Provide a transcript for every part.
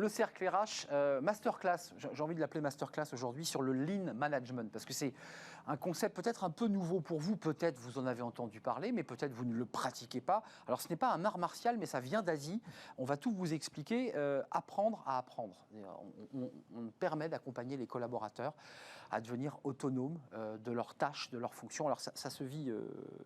le cercle RH, masterclass, j'ai envie de l'appeler masterclass aujourd'hui, sur le lean management, parce que c'est un concept peut-être un peu nouveau pour vous, peut-être vous en avez entendu parler, mais peut-être vous ne le pratiquez pas. Alors ce n'est pas un art martial, mais ça vient d'Asie. On va tout vous expliquer, apprendre à apprendre. On permet d'accompagner les collaborateurs à devenir autonomes de leurs tâches, de leurs fonctions. Alors ça se vit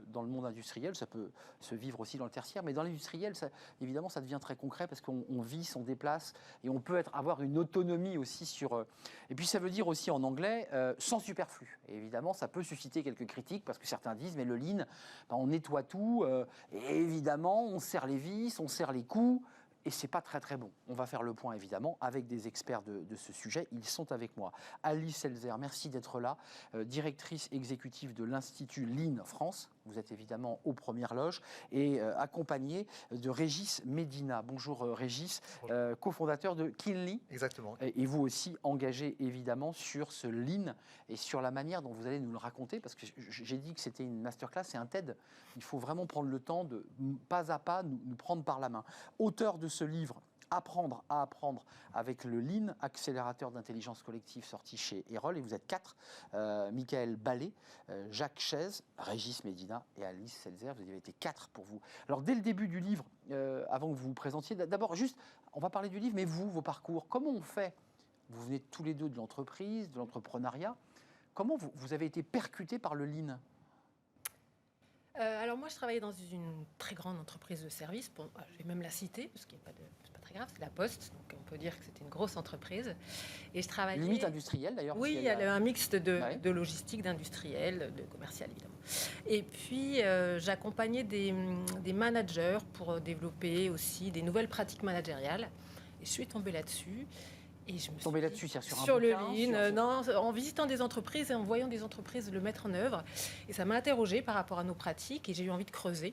dans le monde industriel, ça peut se vivre aussi dans le tertiaire, mais dans l'industriel, évidemment, ça devient très concret parce qu'on vit, on déplace et on peut avoir une autonomie aussi sur... Et puis ça veut dire aussi en anglais, sans superflu. Et évidemment, ça peut susciter quelques critiques parce que certains disent, mais le lean, ben, on nettoie tout, et évidemment, on serre les vis, on serre les coups, et c'est pas très très bon. On va faire le point évidemment avec des experts de ce sujet. Ils sont avec moi. Alice Selzer, merci d'être là, directrice exécutive de l'Institut Lean France. Vous êtes évidemment aux premières loges et accompagnée de Régis Medina. Bonjour Régis, cofondateur de Kinly. Exactement. Et vous aussi engagé évidemment sur ce Lean et sur la manière dont vous allez nous le raconter, parce que j'ai dit que c'était une masterclass, c'est un TED. Il faut vraiment prendre le temps de pas à pas nous prendre par la main. Auteur de ce livre, Apprendre à apprendre avec le Lean, accélérateur d'intelligence collective sorti chez Erol. Et vous êtes 4, Michael Ballet, Jacques Chaise, Régis Medina et Alice Selzer. Vous avez été 4 pour vous. Alors dès le début du livre, avant que vous vous présentiez, d'abord juste, on va parler du livre, mais vous, vos parcours, comment on fait? Vous venez tous les deux de l'entreprise, de l'entrepreneuriat. Comment vous avez été percuté par le Lean? Alors moi, je travaillais dans une très grande entreprise de services. Je vais même la citer, parce qu'il n'est pas, c'est pas très grave, c'est la Poste. Donc on peut dire que c'était une grosse entreprise. Et je travaillais... Limite industrielle d'ailleurs. Oui, il y a un mixte de logistique, d'industriel, de commercial évidemment. Et puis j'accompagnais des managers pour développer aussi des nouvelles pratiques managériales. Et je suis tombée là-dessus. Et je me suis tombée là-dessus, sur le Lean, non, en visitant des entreprises et en voyant des entreprises le mettre en œuvre. Et ça m'a interrogée par rapport à nos pratiques et j'ai eu envie de creuser.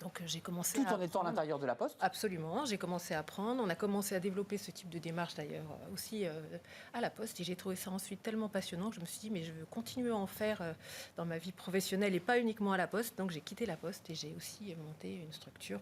Donc j'ai commencé tout en étant à l'intérieur de la Poste. Absolument, j'ai commencé à apprendre. On a commencé à développer ce type de démarche d'ailleurs aussi à la Poste. Et j'ai trouvé ça ensuite tellement passionnant que je me suis dit mais je veux continuer à en faire dans ma vie professionnelle et pas uniquement à la Poste. Donc j'ai quitté la Poste et j'ai aussi monté une structure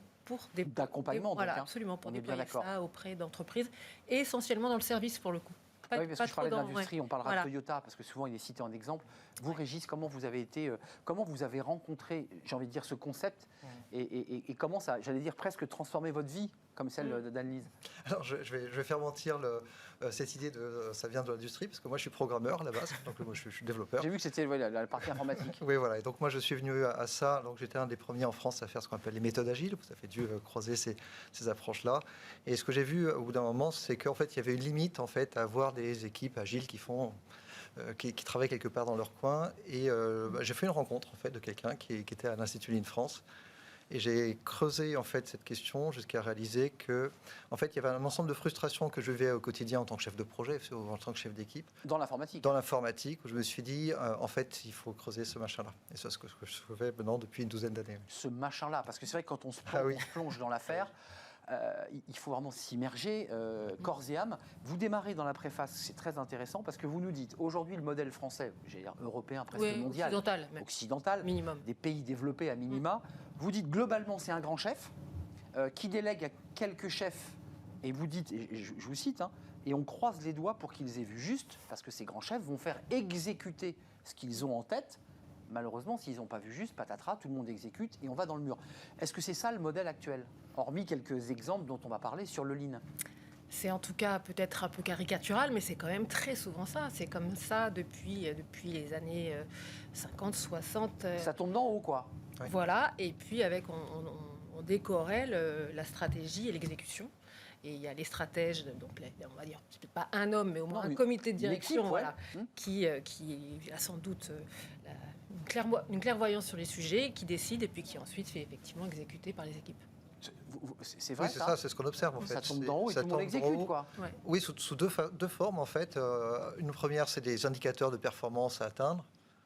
d'accompagnement. Voilà, absolument, pour déployer ça auprès d'entreprises et essentiellement dans le service pour le coup. Oui, parce que je parlais de l'industrie, on parlera de Toyota, parce que souvent il est cité en exemple. Vous, Régis, comment vous avez rencontré, j'ai envie de dire, ce concept et comment ça, j'allais dire, presque transformé votre vie, comme celle d'Anne-Lise? Alors, je vais faire mentir cette idée ça vient de l'industrie, parce que moi, je suis programmeur à la base, donc moi, je suis développeur. J'ai vu que c'était la partie informatique. Oui, voilà. Et donc, moi, je suis venu à ça. Donc, j'étais un des premiers en France à faire ce qu'on appelle les méthodes agiles. Vous avez dû croiser ces approches-là. Et ce que j'ai vu au bout d'un moment, c'est qu'en fait, il y avait une limite en fait, à avoir des équipes agiles qui travaillent quelque part dans leur coin. Et j'ai fait une rencontre en fait, de quelqu'un qui était à l'Institut Lean France. Et j'ai creusé en fait cette question jusqu'à réaliser que, en fait, il y avait un ensemble de frustrations que je vivais au quotidien en tant que chef de projet, en tant que chef d'équipe. Dans l'informatique. Dans l'informatique, où je me suis dit, en fait, il faut creuser ce machin-là. Et c'est ce que je fais maintenant depuis une douzaine d'années. Ce machin-là, parce que c'est vrai que quand on se plonge dans l'affaire. Il faut vraiment s'immerger corps et âme. Vous démarrez dans la préface, c'est très intéressant parce que vous nous dites aujourd'hui le modèle français, j'ai dire européen, presque mondial, occidental, minimum, des pays développés à minima. Vous dites globalement c'est un grand chef qui délègue à quelques chefs et vous dites, et je vous cite, et on croise les doigts pour qu'ils aient vu juste parce que ces grands chefs vont faire exécuter ce qu'ils ont en tête. Malheureusement, s'ils n'ont pas vu juste, patatras, tout le monde exécute et on va dans le mur. Est-ce que c'est ça le modèle actuel? Hormis quelques exemples dont on va parler sur le Lean. C'est en tout cas peut-être un peu caricatural, mais c'est quand même très souvent ça. C'est comme ça depuis les années 50, 60. Ça tombe d'en haut, quoi. Voilà, et puis on décorait la stratégie et l'exécution. Et il y a les stratèges, donc on va dire, c'est peut-être pas un homme, mais au moins un comité de direction qui a sans doute une clairvoyance sur les sujets, qui décide et puis qui ensuite fait effectivement exécuter par les équipes. C'est vrai, oui, c'est ça, c'est ce qu'on observe en fait. Ça tombe d'en haut et tout le monde exécute, quoi. Ouais. Oui, sous deux formes en fait. Une première, c'est des indicateurs de performance à atteindre.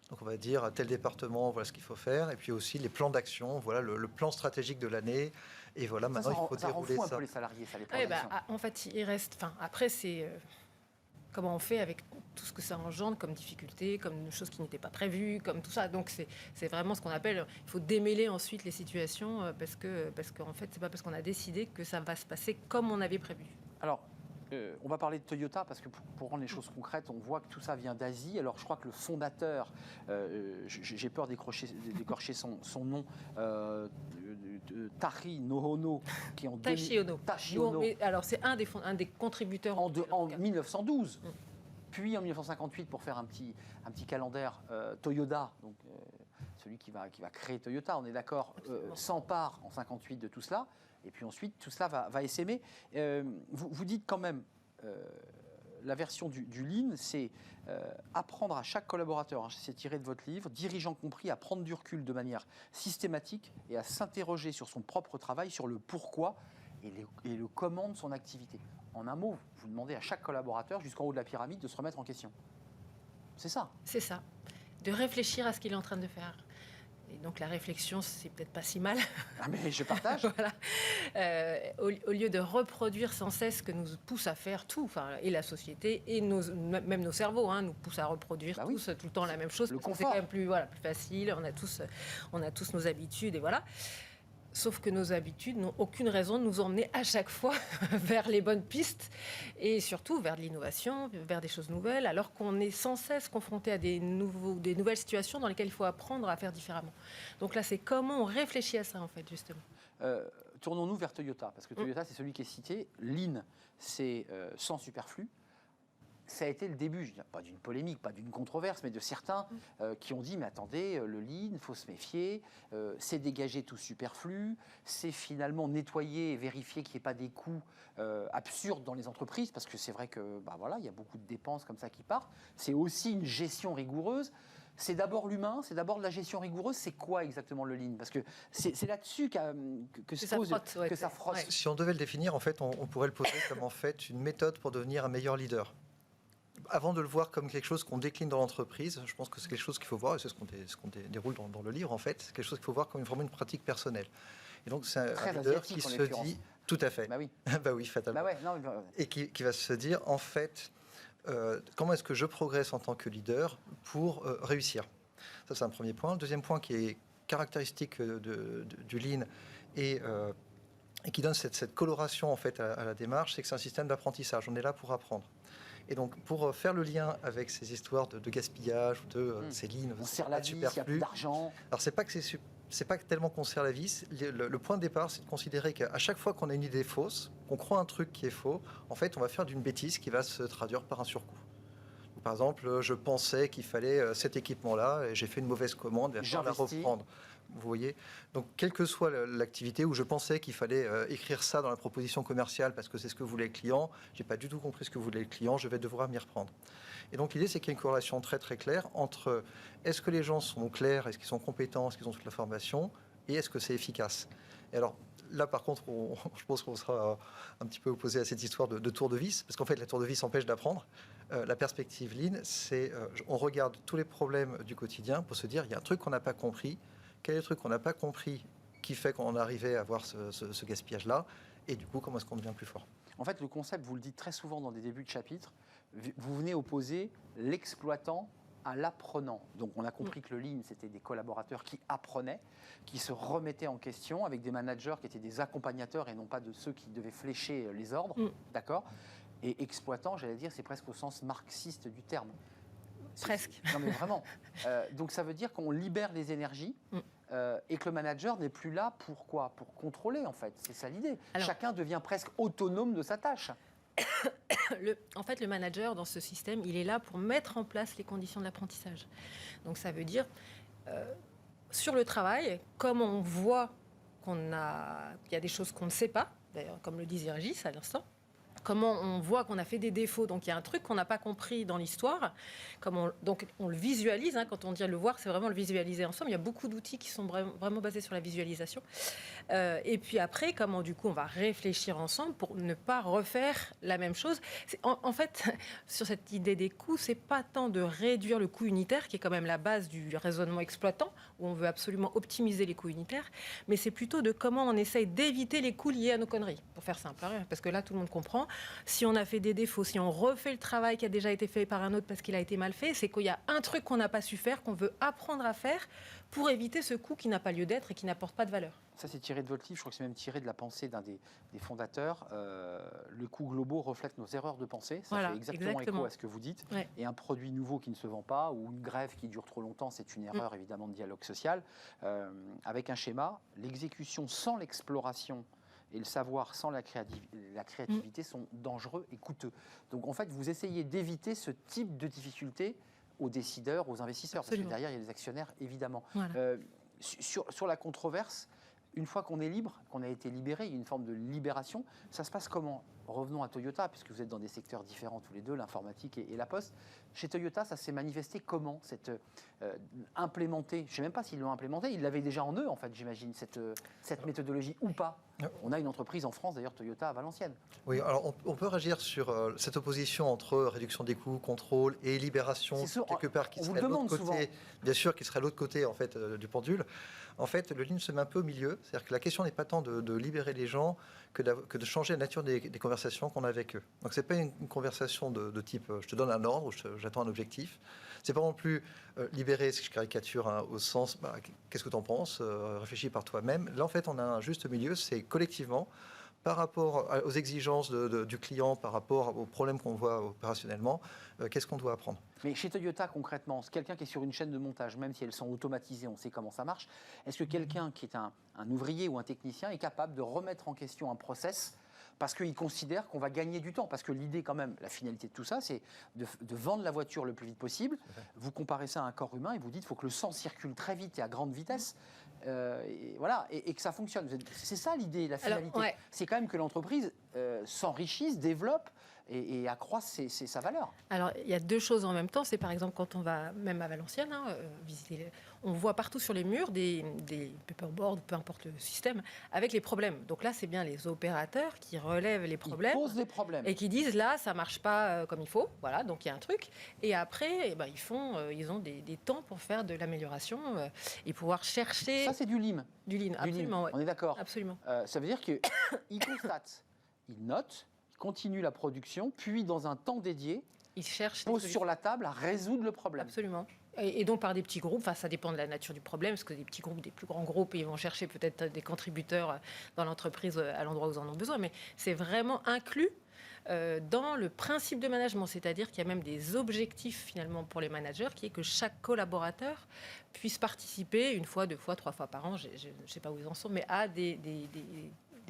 Donc on va dire à tel département, voilà ce qu'il faut faire, et puis aussi les plans d'action, voilà le plan stratégique de l'année, et voilà maintenant il faut dérouler ça. Ça rend fou un peu les salariés, ça les plans d'action. En fait, il reste. Après c'est comment on fait avec tout ce que ça engendre comme difficulté, comme choses qui n'étaient pas prévues, comme tout ça. Donc c'est vraiment ce qu'on appelle. Il faut démêler ensuite les situations parce qu'en fait c'est pas parce qu'on a décidé que ça va se passer comme on avait prévu. Alors On va parler de Toyota parce que pour rendre les choses concrètes, on voit que tout ça vient d'Asie. Alors je crois que le fondateur, j'ai peur d'écorcher son nom, Tari Nohono, qui en Taishi Ono. Alors c'est un des contributeurs en 1912. Puis en 1958, pour faire un petit calendaire, Toyota, donc celui qui va créer Toyota, on est d'accord, s'empare en 58 de tout cela. Et puis ensuite, tout cela va essaimer. Vous dites quand même, la version du Lean, c'est apprendre à chaque collaborateur, c'est tiré de votre livre, dirigeant compris, à prendre du recul de manière systématique et à s'interroger sur son propre travail, sur le pourquoi et le comment de son activité. En un mot, vous demandez à chaque collaborateur, jusqu'en haut de la pyramide, de se remettre en question. C'est ça. C'est ça. De réfléchir à ce qu'il est en train de faire. Et donc la réflexion, c'est peut-être pas si mal. Ah mais je partage. Voilà. Au lieu de reproduire sans cesse ce que nous pousse à faire tout, et la société et même nos cerveaux nous poussent à reproduire tout le temps la même chose. Le confort. C'est quand même plus facile. On a tous nos habitudes et voilà. Sauf que nos habitudes n'ont aucune raison de nous emmener à chaque fois vers les bonnes pistes et surtout vers de l'innovation, vers des choses nouvelles, alors qu'on est sans cesse confronté à des nouvelles situations dans lesquelles il faut apprendre à faire différemment. Donc là, c'est comment on réfléchit à ça, en fait, justement. Tournons-nous vers Toyota, parce que Toyota, c'est celui qui est cité. Lean, c'est sans superflu. Ça a été le début, pas d'une polémique, pas d'une controverse, mais de certains qui ont dit, mais attendez, le Lean, il faut se méfier, c'est dégager tout superflu, c'est finalement nettoyer et vérifier qu'il n'y ait pas des coûts absurdes dans les entreprises, parce que c'est vrai que il y a beaucoup de dépenses comme ça qui partent. C'est aussi une gestion rigoureuse. C'est d'abord l'humain, c'est d'abord de la gestion rigoureuse. C'est quoi exactement le Lean? Parce que c'est là-dessus que ça frotte. Ouais. Si on devait le définir, en fait, on pourrait le poser comme en fait une méthode pour devenir un meilleur leader. Avant de le voir comme quelque chose qu'on décline dans l'entreprise, je pense que c'est quelque chose qu'il faut voir, et c'est ce qu'on déroule dans le livre en fait, c'est quelque chose qu'il faut voir comme vraiment une pratique personnelle. Et donc c'est un leader qui se dit, tout à fait, bah oui, fatalement, bah ouais, non, et qui va se dire en fait, comment est-ce que je progresse en tant que leader pour réussir. Ça c'est un premier point. Le deuxième point qui est caractéristique du Lean et qui donne cette coloration en fait à la démarche, c'est que c'est un système d'apprentissage. On est là pour apprendre. Et donc, pour faire le lien avec ces histoires de gaspillage ou de ces lignes, on sert la vis, il y a plus d'argent. Alors, c'est pas tellement qu'on sert la vis. Le point de départ, c'est de considérer qu'à chaque fois qu'on a une idée fausse, qu'on croit un truc qui est faux, en fait, on va faire d'une bêtise qui va se traduire par un surcoût. Par exemple, je pensais qu'il fallait cet équipement-là et j'ai fait une mauvaise commande et je vais la reprendre. Vous voyez? Donc, quelle que soit l'activité où je pensais qu'il fallait écrire ça dans la proposition commerciale parce que c'est ce que voulait le client, je n'ai pas du tout compris ce que voulait le client, je vais devoir m'y reprendre. Et donc, l'idée, c'est qu'il y a une corrélation très très claire entre est-ce que les gens sont clairs, est-ce qu'ils sont compétents, est-ce qu'ils ont toute la formation et est-ce que c'est efficace. Et alors, là, par contre, je pense qu'on sera un petit peu opposé à cette histoire de tour de vis, parce qu'en fait, la tour de vis empêche d'apprendre. La perspective Lean, c'est on regarde tous les problèmes du quotidien pour se dire, il y a un truc qu'on n'a pas compris. Quel est le truc qu'on n'a pas compris qui fait qu'on en arrivait à avoir ce gaspillage-là? Et du coup, comment est-ce qu'on devient plus fort? En fait, le concept, vous le dites très souvent dans des débuts de chapitre, vous venez opposer l'exploitant à l'apprenant. Donc on a compris que le Lean, c'était des collaborateurs qui apprenaient, qui se remettaient en question, avec des managers qui étaient des accompagnateurs et non pas de ceux qui devaient flécher les ordres. D'accord? Et exploitant, j'allais dire, c'est presque au sens marxiste du terme. Presque. Non mais vraiment. Donc ça veut dire qu'on libère les énergies et que le manager n'est plus là pour quoi? Pour contrôler en fait. C'est ça l'idée. Alors, chacun devient presque autonome de sa tâche. En fait, le manager dans ce système, il est là pour mettre en place les conditions de l'apprentissage. Donc ça veut dire, sur le travail, comme on voit qu'il y a des choses qu'on ne sait pas, d'ailleurs comme le disait Régis à l'instant, comment on voit qu'on a fait des défauts, donc il y a un truc qu'on n'a pas compris dans l'histoire, donc on le visualise, quand on dit le voir, c'est vraiment le visualiser ensemble, il y a beaucoup d'outils qui sont vraiment basés sur la visualisation, et puis après, comment du coup on va réfléchir ensemble pour ne pas refaire la même chose. En fait, sur cette idée des coûts, c'est pas tant de réduire le coût unitaire, qui est quand même la base du raisonnement exploitant, où on veut absolument optimiser les coûts unitaires, mais c'est plutôt de comment on essaye d'éviter les coûts liés à nos conneries, pour faire simple, parce que là tout le monde comprend. si on a fait des défauts, si on refait le travail qui a déjà été fait par un autre parce qu'il a été mal fait, c'est qu'il y a un truc qu'on n'a pas su faire, qu'on veut apprendre à faire pour éviter ce coup qui n'a pas lieu d'être et qui n'apporte pas de valeur. Ça, c'est tiré de votre livre, je crois que c'est même tiré de la pensée d'un des fondateurs. Le coût globaux reflète nos erreurs de pensée. Ça fait exactement écho à ce que vous dites. Ouais. Et un produit nouveau qui ne se vend pas, ou une grève qui dure trop longtemps, c'est une erreur évidemment de dialogue social. Avec un schéma, l'exécution sans l'exploration et le savoir sans la créativité sont dangereux et coûteux. Donc en fait, vous essayez d'éviter ce type de difficulté aux décideurs, aux investisseurs. Absolument. Parce que derrière, il y a les actionnaires, évidemment. Voilà. Sur la controverse, une fois qu'on est libre, qu'on a été libéré, il y a une forme de libération. Ça se passe comment? Revenons à Toyota, puisque vous êtes dans des secteurs différents tous les deux, l'informatique et la poste. Chez Toyota, ça s'est manifesté comment? Implémenté, je ne sais même pas s'ils l'ont implémenté, ils l'avaient déjà en eux, en fait, j'imagine, cette méthodologie, ou pas. On a une entreprise en France, d'ailleurs, Toyota à Valenciennes. Oui, alors on peut réagir sur cette opposition entre réduction des coûts, contrôle et libération, quelque part, qui serait l'autre côté, souvent. Bien sûr, qui serait l'autre côté en fait, du pendule. En fait, le Lean se met un peu au milieu. C'est-à-dire que la question n'est pas tant de libérer les gens que de changer la nature des conversations qu'on a avec eux. Donc, ce n'est pas une conversation de type je te donne un ordre ou j'attends un objectif. C'est pas non plus libérer, si je caricature, au sens qu'est-ce que tu en penses, réfléchis par toi-même. Là, en fait, on a un juste milieu, c'est collectivement, par rapport aux exigences du client, par rapport aux problèmes qu'on voit opérationnellement, qu'est-ce qu'on doit apprendre? Mais chez Toyota, concrètement, quelqu'un qui est sur une chaîne de montage, même si elles sont automatisées, on sait comment ça marche, est-ce que quelqu'un qui est un ouvrier ou un technicien est capable de remettre en question un process parce qu'il considère qu'on va gagner du temps? Parce que l'idée, quand même, la finalité de tout ça, c'est de vendre la voiture le plus vite possible. Vous comparez ça à un corps humain et vous dites qu'il faut que le sang circule très vite et à grande vitesse. Et que ça fonctionne. C'est ça l'idée, la finalité. Alors, c'est quand même que l'entreprise s'enrichisse, développe et accroisse sa valeur. Alors, il y a deux choses en même temps. C'est par exemple quand on va, même à Valenciennes, visiter, on voit partout sur les murs des paperboards, peu importe le système, avec les problèmes. Donc là, c'est bien les opérateurs qui relèvent les problèmes. Ils posent des problèmes. Et qui disent, là, ça ne marche pas comme il faut. Voilà, donc il y a un truc. Et après, ils ont des temps pour faire de l'amélioration et pouvoir chercher... Ça, c'est du Lean. Du Lean, absolument. Ouais. On est d'accord. Absolument. Ça veut dire qu'ils constatent, ils notent, continue la production, puis dans un temps dédié, ils cherchent posent sur la table à résoudre le problème. Absolument. Et donc par des petits groupes, ça dépend de la nature du problème, parce que des petits groupes, des plus grands groupes, ils vont chercher peut-être des contributeurs dans l'entreprise à l'endroit où ils en ont besoin, mais c'est vraiment inclus dans le principe de management, c'est-à-dire qu'il y a même des objectifs finalement pour les managers, qui est que chaque collaborateur puisse participer une fois, deux fois, trois fois par an, je ne sais pas où ils en sont, mais à des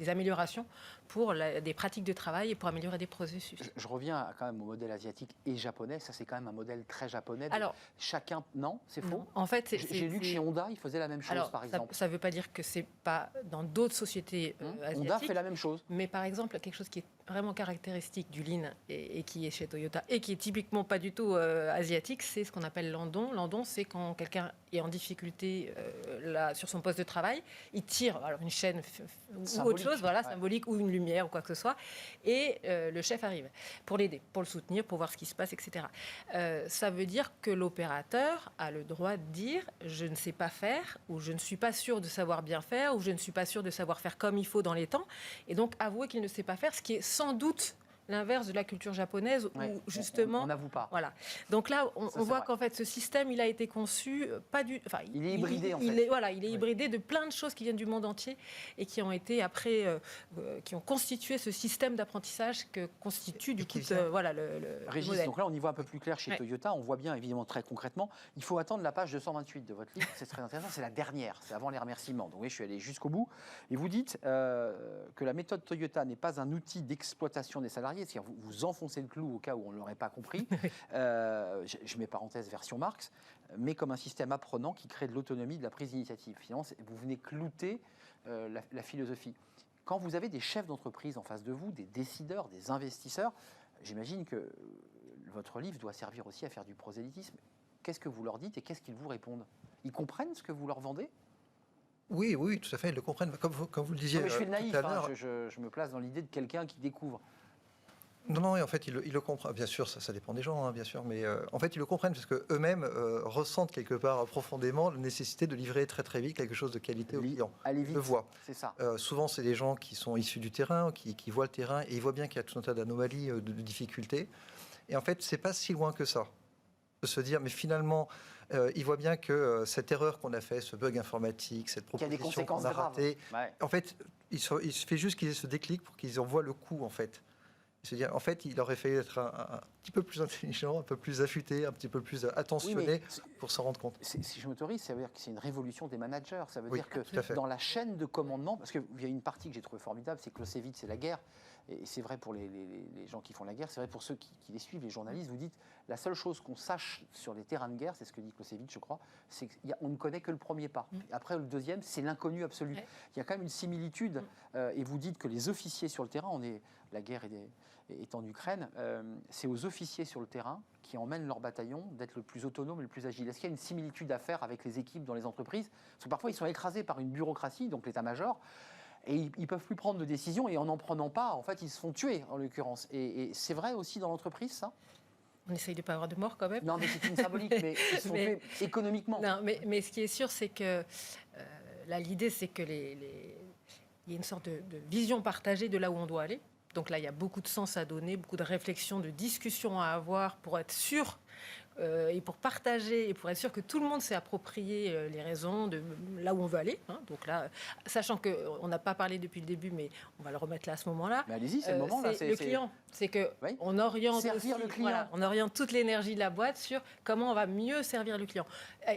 améliorations pour des pratiques de travail et pour améliorer des processus. Je reviens quand même au modèle asiatique et japonais. Ça, c'est quand même un modèle très japonais. Alors, chacun, non, c'est faux. Non. En fait, j'ai lu que chez Honda, ils faisaient la même chose, par exemple. Ça ne veut pas dire que c'est pas dans d'autres sociétés asiatiques. Honda fait la même chose. Mais par exemple, quelque chose qui est vraiment caractéristique du Lean et qui est chez Toyota et qui est typiquement pas du tout asiatique, c'est ce qu'on appelle l'andon. L'andon, c'est quand quelqu'un est en difficulté sur son poste de travail, il tire alors une chaîne ou autre chose, symbolique, ou une lumière ou quoi que ce soit, et le chef arrive pour l'aider, pour le soutenir, pour voir ce qui se passe, etc. Ça veut dire que l'opérateur a le droit de dire je ne sais pas faire, ou je ne suis pas sûr de savoir bien faire, ou je ne suis pas sûr de savoir faire comme il faut dans les temps, et donc avouer qu'il ne sait pas faire, ce qui est sans doute l'inverse de la culture japonaise, où justement... On n'avoue pas. Voilà. Donc là, on voit qu'en fait, ce système, il a été conçu, il est hybridé, en fait. Il est hybridé de plein de choses qui viennent du monde entier et qui ont été après, qui ont constitué ce système d'apprentissage que constitue du coup le Régis, modèle. donc là, on y voit un peu plus clair chez Toyota. On voit bien, évidemment, très concrètement. Il faut attendre la page 228 de votre livre. C'est très intéressant. C'est la dernière. C'est avant les remerciements. Donc oui, je suis allé jusqu'au bout. Et vous dites que la méthode Toyota n'est pas un outil d'exploitation des salariés. C'est-à-dire vous enfoncez le clou au cas où on ne l'aurait pas compris. Je mets parenthèse version Marx, mais comme un système apprenant qui crée de l'autonomie, de la prise d'initiative. Finalement, vous venez clouter la philosophie. Quand vous avez des chefs d'entreprise en face de vous, des décideurs, des investisseurs, j'imagine que votre livre doit servir aussi à faire du prosélytisme. Qu'est-ce que vous leur dites et qu'est-ce qu'ils vous répondent? Ils comprennent ce que vous leur vendez? Oui, tout à fait, ils le comprennent. Comme vous le disiez je suis naïf, tout à l'heure. Je me place dans l'idée de quelqu'un qui découvre. Non, et en fait, ils le comprennent. Bien sûr, ça dépend des gens, hein, bien sûr, mais en fait, ils le comprennent parce qu'eux-mêmes ressentent quelque part profondément la nécessité de livrer très très vite quelque chose de qualité au client. Aller vite, le voient. C'est ça. Souvent, c'est des gens qui sont issus du terrain, qui voient le terrain, et ils voient bien qu'il y a tout un tas d'anomalies, de difficultés. Et en fait, c'est pas si loin que ça de se dire, mais finalement, ils voient bien que cette erreur qu'on a faite, ce bug informatique, cette proposition qu'on a ratée, en fait, il suffit juste qu'ils aient ce déclic pour qu'ils en voient le coût, en fait. C'est-à-dire, en fait, il aurait fallu être un petit peu plus intelligent, un peu plus affûté, un petit peu plus attentionné pour s'en rendre compte. Si je m'autorise, ça veut dire que c'est une révolution des managers. Ça veut dire que tout dans la chaîne de commandement, parce qu'il y a une partie que j'ai trouvée formidable, c'est que Clausewitz, c'est la guerre. Et c'est vrai pour les gens qui font la guerre, c'est vrai pour ceux qui les suivent, les journalistes. Vous dites, la seule chose qu'on sache sur les terrains de guerre, c'est ce que dit Clausewitz, je crois, c'est qu'on ne connaît que le premier pas. Après, le deuxième, c'est l'inconnu absolu. Il y a quand même une similitude. Et vous dites que les officiers sur le terrain, la guerre est en Ukraine, c'est aux officiers sur le terrain qui emmènent leur bataillon d'être le plus autonome et le plus agile. Est-ce qu'il y a une similitude à faire avec les équipes dans les entreprises? Parce que parfois, ils sont écrasés par une bureaucratie, donc l'état-major, et ils ne peuvent plus prendre de décision, et en n'en prenant pas, en fait, ils se font tuer, en l'occurrence. Et c'est vrai aussi dans l'entreprise, ça? On essaye de ne pas avoir de mort quand même. Non, mais c'est une symbolique, mais ils se font tuer économiquement. Non, mais ce qui est sûr, c'est que là, l'idée, c'est que il y a une sorte de vision partagée de là où on doit aller. Donc là, il y a beaucoup de sens à donner, beaucoup de réflexions, de discussions à avoir pour être sûr et pour partager et pour être sûr que tout le monde s'est approprié les raisons de là où on veut aller. Hein. Donc là, sachant qu'on n'a pas parlé depuis le début, mais on va le remettre là à ce moment-là. Mais allez-y, c'est le moment là. C'est le client. C'est qu'on oriente servir le client. Voilà, on oriente toute l'énergie de la boîte sur comment on va mieux servir le client.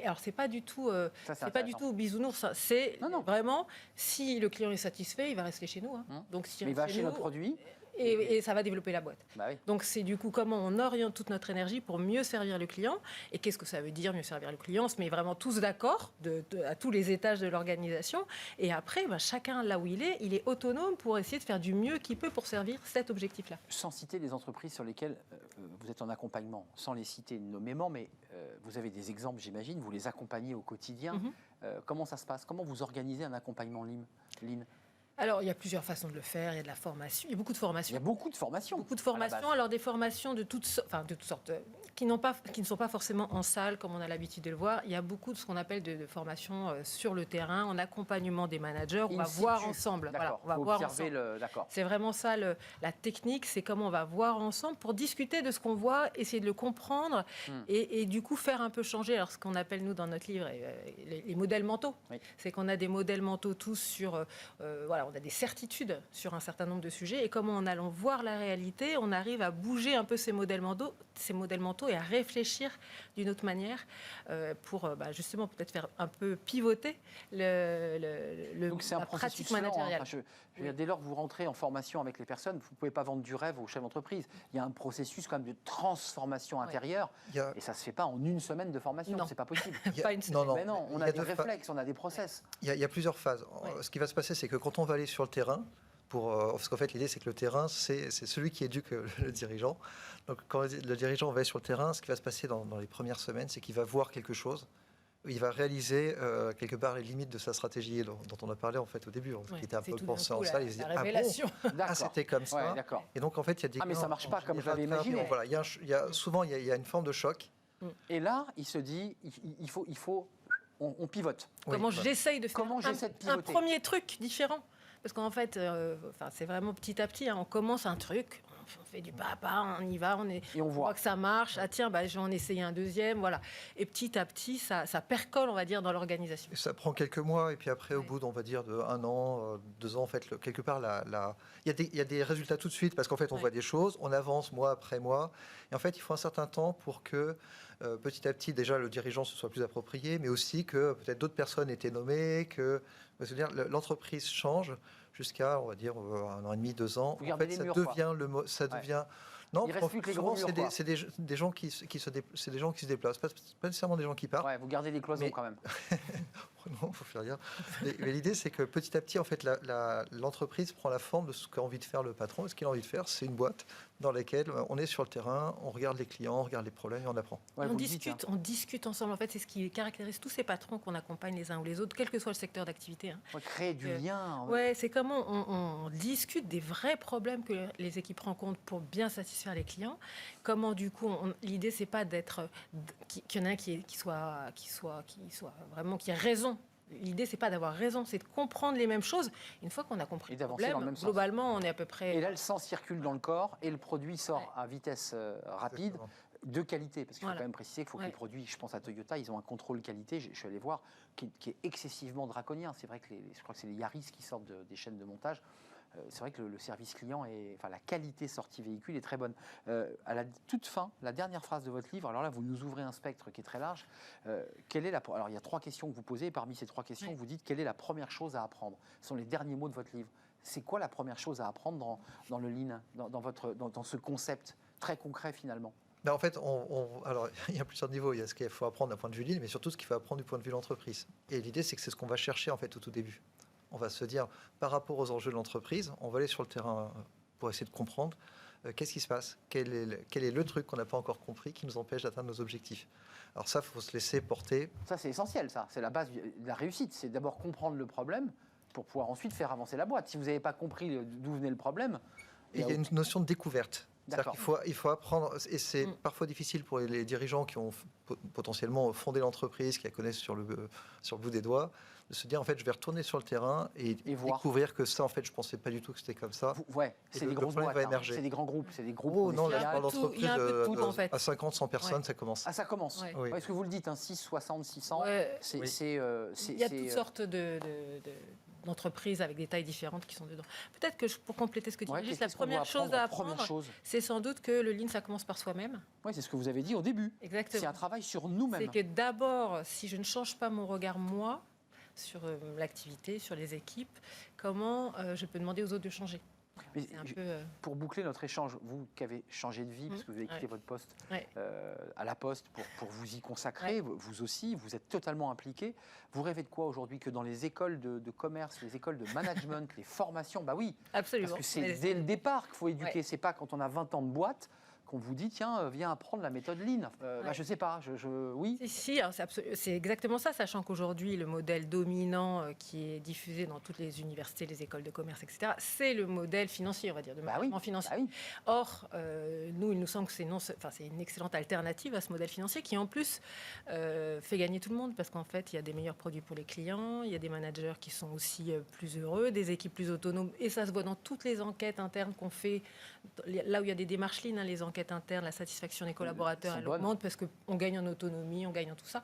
Alors c'est pas du tout, c'est pas du tout bisounours. C'est vraiment si le client est satisfait, il va rester chez nous. Hein. Donc si il va acheter notre produit. Et ça va développer la boîte. Bah oui. Donc c'est du coup comment on oriente toute notre énergie pour mieux servir le client. Et qu'est-ce que ça veut dire mieux servir le client? On se met vraiment tous d'accord à tous les étages de l'organisation. Et après, chacun là où il est autonome pour essayer de faire du mieux qu'il peut pour servir cet objectif-là. Sans citer les entreprises sur lesquelles vous êtes en accompagnement, sans les citer nommément, mais vous avez des exemples, j'imagine, vous les accompagnez au quotidien. Comment ça se passe? Comment vous organisez un accompagnement Lean? Alors, il y a plusieurs façons de le faire. Il y a de la formation. Il y a beaucoup de formations. Il y a beaucoup de formations. Beaucoup de formations. Alors, des formations de toutes sortes, qui ne sont pas forcément en salle, comme on a l'habitude de le voir. Il y a beaucoup de ce qu'on appelle de formations sur le terrain, en accompagnement des managers. On va voir ensemble. Voilà, on va voir ensemble. C'est vraiment ça, la technique. C'est comment on va voir ensemble pour discuter de ce qu'on voit, essayer de le comprendre et du coup, faire un peu changer. Alors, ce qu'on appelle, nous, dans notre livre, les modèles mentaux. Oui. C'est qu'on a des modèles mentaux tous sur... on a des certitudes sur un certain nombre de sujets et comment en allant voir la réalité, on arrive à bouger un peu ces modèles mentaux et à réfléchir d'une autre manière pour justement peut-être faire un peu pivoter Donc c'est un pratique managériale. Je veux dire, dès lors que vous rentrez en formation avec les personnes, vous ne pouvez pas vendre du rêve aux chefs d'entreprise. Il y a un processus quand même de transformation intérieure et ça ne se fait pas en une semaine de formation. C'est pas possible. Pas une semaine. Mais non, on a des réflexes, on a des process. Il y a plusieurs phases. Ce qui va se passer, c'est que quand on va aller sur le terrain, parce qu'en fait l'idée c'est que le terrain c'est celui qui éduque le dirigeant. Donc quand le dirigeant va aller sur le terrain, ce qui va se passer dans les premières semaines, c'est qu'il va voir quelque chose, il va réaliser quelque part les limites de sa stratégie dont on a parlé en fait au début, qui était un peu pensé en salle. Il disait c'était comme ça. Et donc en fait il y a des mais ça marche pas comme je l'avais imaginé. Voilà, souvent il y a une forme de choc. Et là il se dit il faut on pivote. Comment j'essaye de faire un premier truc différent. Parce qu'en fait, c'est vraiment petit à petit. On commence un truc, on fait du pas à pas, on y va, on voit que ça marche. Ah tiens, je vais en essayer un deuxième, voilà. Et petit à petit, ça percole, on va dire, dans l'organisation. Ça prend quelques mois, et puis après, au bout, on va dire, de 1 an, 2 ans, en fait, quelque part, il y a des résultats tout de suite, parce qu'en fait, on voit des choses, on avance mois après mois. Et en fait, il faut un certain temps pour que, petit à petit, déjà, le dirigeant se soit plus approprié, mais aussi que peut-être d'autres personnes étaient nommées, que l'entreprise change jusqu'à, on va dire, 1 an et demi, 2 ans. En fait, ça devient... Non, il reste plus que les gros murs, c'est des gens qui se déplacent, pas nécessairement des gens qui partent. Ouais, vous gardez des cloisons quand même. Non, il faut faire gaffe. Mais l'idée, c'est que petit à petit, en fait, l'entreprise prend la forme de ce qu'a envie de faire le patron. Et ce qu'il a envie de faire, c'est une boîte dans lesquels on est sur le terrain, on regarde les clients, on regarde les problèmes et on apprend. Ouais, on discute ensemble. En fait, c'est ce qui caractérise tous ces patrons qu'on accompagne les uns ou les autres, quel que soit le secteur d'activité. Créer du lien. Ouais, c'est comment on discute des vrais problèmes que les équipes rencontrent pour bien satisfaire les clients. Comment, du coup, l'idée, c'est pas qu'il y en a un qui ait raison. L'idée, c'est pas d'avoir raison, c'est de comprendre les mêmes choses. Une fois qu'on a compris le problème, dans le même sens. globalement, on est à peu près... Et là, le sang circule dans le corps et le produit sort à vitesse rapide, de qualité. Parce qu'il faut quand même préciser qu'il faut que les produits, je pense à Toyota, ils ont un contrôle qualité, je suis allé voir, qui est excessivement draconien. C'est vrai que je crois que c'est les Yaris qui sortent des chaînes de montage. C'est vrai que le service client, la qualité sortie véhicule est très bonne. À la toute fin, la dernière phrase de votre livre, alors là, vous nous ouvrez un spectre qui est très large. Alors, il y a 3 questions que vous posez, et parmi ces 3 questions, vous dites quelle est la première chose à apprendre. Ce sont les derniers mots de votre livre. C'est quoi la première chose à apprendre dans le Lean, dans ce concept très concret finalement? Ben en fait, alors, il y a plusieurs niveaux. Il y a ce qu'il faut apprendre d'un point de vue Lean, mais surtout ce qu'il faut apprendre du point de vue de l'entreprise. Et l'idée, c'est que c'est ce qu'on va chercher en fait au tout début. On va se dire, par rapport aux enjeux de l'entreprise, on va aller sur le terrain pour essayer de comprendre qu'est-ce qui se passe, quel est le truc qu'on n'a pas encore compris qui nous empêche d'atteindre nos objectifs. Alors ça, il faut se laisser porter. Ça, c'est essentiel, ça. C'est la base de la réussite. C'est d'abord comprendre le problème pour pouvoir ensuite faire avancer la boîte. Si vous n'avez pas compris d'où venait le problème... Il y a une notion de découverte. Il faut apprendre, et c'est parfois difficile pour les dirigeants qui ont potentiellement fondé l'entreprise, qui la connaissent sur le bout des doigts, de se dire en fait je vais retourner sur le terrain et découvrir que ça en fait je pensais pas du tout que c'était comme ça. C'est des grosses boîtes, c'est des grands groupes, c'est des groupes. Oh non, là je parle d'entreprise à 50, 100 personnes, ça commence. Ah ça commence. Oui. Est-ce que vous le dites, 6, 60, 600 Il y a toutes sortes d'entreprises avec des tailles différentes qui sont dedans. Peut-être que pour compléter ce que tu dis, juste la première chose à apprendre, c'est sans doute que le Lean, ça commence par soi-même. Oui, c'est ce que vous avez dit au début. Exactement. C'est un travail sur nous-mêmes. C'est que d'abord, si je ne change pas mon regard, moi, sur l'activité, sur les équipes, comment je peux demander aux autres de changer. Pour boucler notre échange, vous qui avez changé de vie, parce que vous avez quitté votre poste à la Poste pour vous y consacrer, vous aussi, vous êtes totalement impliqué. Vous rêvez de quoi aujourd'hui? Que dans les écoles de commerce, les écoles de management, les formations, bah oui, absolument. Parce que c'est dès le départ qu'il faut éduquer. C'est pas quand on a 20 ans de boîte qu'on vous dit, tiens, viens apprendre la méthode Lean. Je ne sais pas, oui. Si, c'est exactement ça, sachant qu'aujourd'hui, le modèle dominant qui est diffusé dans toutes les universités, les écoles de commerce, etc., c'est le modèle financier, on va dire, de management financier. Or, nous, il nous semble que c'est une excellente alternative à ce modèle financier qui, en plus, fait gagner tout le monde, parce qu'en fait, il y a des meilleurs produits pour les clients, il y a des managers qui sont aussi plus heureux, des équipes plus autonomes, et ça se voit dans toutes les enquêtes internes qu'on fait, là où il y a des démarches Lean, les enquêtes interne, la satisfaction des collaborateurs, elle augmente parce qu'on gagne en autonomie, on gagne en tout ça.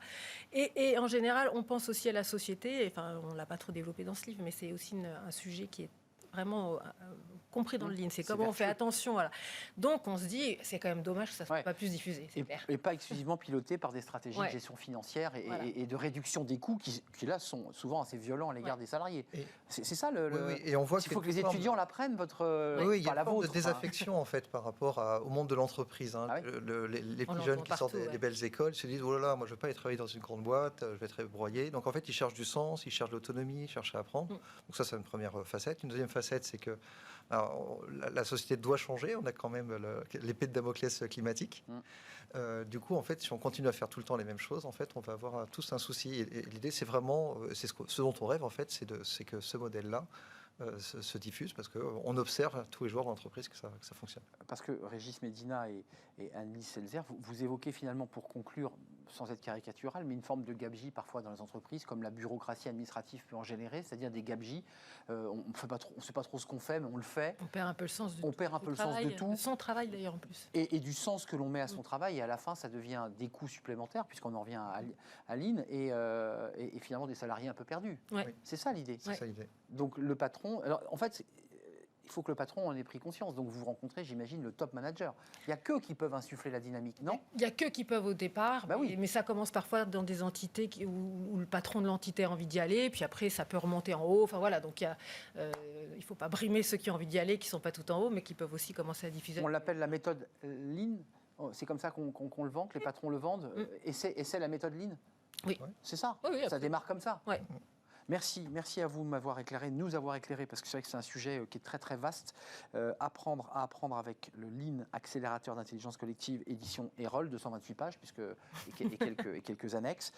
Et en général, on pense aussi à la société, enfin, on ne l'a pas trop développé dans ce livre, mais c'est aussi un sujet qui est vraiment compris dans le Lean. C'est comment on fait attention. Voilà. Donc, on se dit, c'est quand même dommage que ça ne soit pas plus diffusé. Et pas exclusivement piloté par des stratégies de gestion financière et de réduction des coûts qui, là, sont souvent assez violents à l'égard des salariés. C'est ça et on voit il faut que les étudiants l'apprennent, il y a une forme de désaffection, en fait, par rapport au monde de l'entreprise. Les plus jeunes qui sortent des belles écoles se disent, oh là là, moi, je ne veux pas aller travailler dans une grande boîte, je vais être broyé. Donc, en fait, ils cherchent du sens, ils cherchent l'autonomie, ils cherchent à apprendre. Donc, ça, c'est une première facette. Une deuxième facette, c'est que la société doit changer. On a quand même l'épée de Damoclès climatique. Du coup, en fait, si on continue à faire tout le temps les mêmes choses, en fait, on va avoir tous un souci. Et l'idée, c'est vraiment, c'est ce dont on rêve, en fait, c'est que ce modèle-là se diffuse, parce qu'on observe tous les jours dans l'entreprise que ça fonctionne. Parce que Régis Médina et Anne-Lise Selzer, vous évoquez finalement, pour conclure, sans être caricatural, mais une forme de gabegie parfois dans les entreprises, comme la bureaucratie administrative peut en générer, c'est-à-dire des gabegies. On ne sait pas trop ce qu'on fait, mais on le fait. On perd un peu le sens de tout. On perd un peu le sens de tout. Son travail d'ailleurs en plus. Et du sens que l'on met à son travail, et à la fin, ça devient des coûts supplémentaires, puisqu'on en revient à Lean, et finalement des salariés un peu perdus. C'est ça l'idée. C'est ça l'idée. Donc le patron, alors en fait, il faut que le patron en ait pris conscience. Donc vous rencontrez, j'imagine, le top manager. Il n'y a qu'eux qui peuvent insuffler la dynamique, non? Il n'y a qu'eux qui peuvent au départ, mais ça commence parfois dans des entités où le patron de l'entité a envie d'y aller, puis après ça peut remonter en haut. Enfin voilà, donc il ne faut pas brimer ceux qui ont envie d'y aller, qui ne sont pas tout en haut, mais qui peuvent aussi commencer à diffuser. On l'appelle la méthode Lean. C'est comme ça qu'on le vend, que les patrons le vendent. Et c'est la méthode Lean. Oui. C'est ça. Oui, ça démarre comme ça. Ouais. Merci à vous de m'avoir éclairé, de nous avoir éclairé, parce que c'est vrai que c'est un sujet qui est très très vaste. Apprendre avec le Lean, accélérateur d'intelligence collective, édition Erol, 228 pages, et quelques annexes.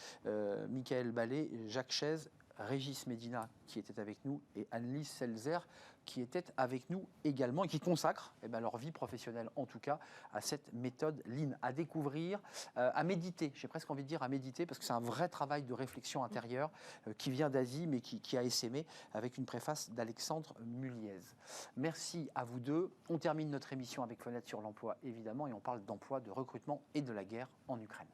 Michael Ballet, Jacques Chaise, Régis Médina qui était avec nous et Annelise Selzer qui était avec nous également et qui consacrent leur vie professionnelle en tout cas à cette méthode Lean, à découvrir, à méditer, j'ai presque envie de dire à méditer parce que c'est un vrai travail de réflexion intérieure qui vient d'Asie mais qui a essaimé avec une préface d'Alexandre Muliez. Merci à vous deux. On termine notre émission avec Fenêtre sur l'emploi évidemment et on parle d'emploi, de recrutement et de la guerre en Ukraine.